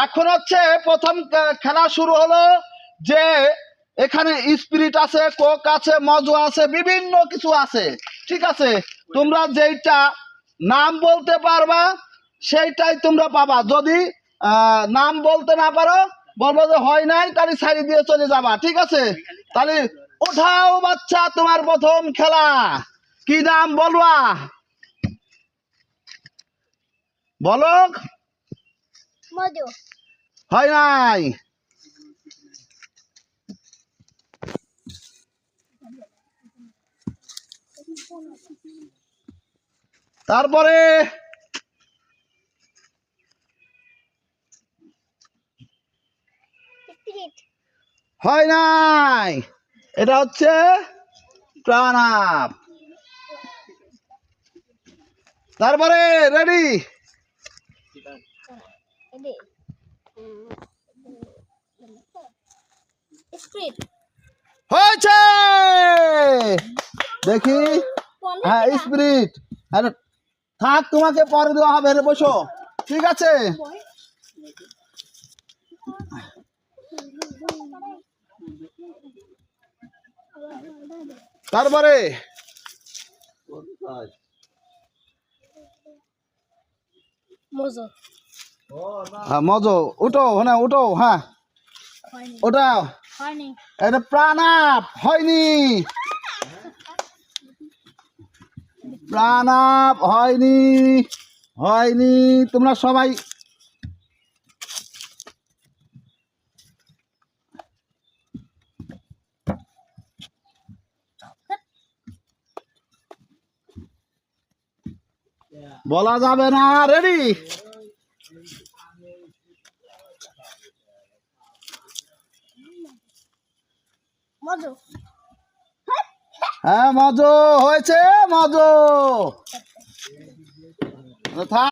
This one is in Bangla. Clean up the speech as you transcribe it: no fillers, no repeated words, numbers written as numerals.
এখন হচ্ছে প্রথম খেলা শুরু হলো। যে এখানে স্পিরিট আছে, কোক আছে, মজো আছে, বিভিন্ন কিছু আছে। ঠিক আছে, তোমরা যেইটা নাম বলতে পারবা সেইটাই তোমরা পাবা। যদি নাম বলতে না পারো, বলবো যে হয় নাই, তাহলে সাইড দিয়ে চলে যাবা। ঠিক আছে, তাহলে ওঠাও বাচ্চা, তোমার প্রথম খেলা। কি নাম বলবা? বলো। মধু। হয় নাই। তারপরে স্পিরিট। হয় নাই। এটা হচ্ছে প্রাণাপ। তারপরে রেডি। স্পিরিট হয়েছে। দেখি। হ্যাঁ, স্পিরিট। আরে থাক, তোমাকে পরে দেওয়া হবে, রে বসো। ঠিক আছে, তারপরে মজু। হ্যাঁ, মজো। উঠো, হ্যাঁ উঠো, হ্যাঁ ওটাও। হয়নি। এটা প্রাণাপ। হয়নি, প্রাণাপ হয়নি, হয়নি। তোমরা সবাই বলা যাবে না। রেডি। মজু। হ্যাঁ, মজো হয়েছে, মজো। থাক।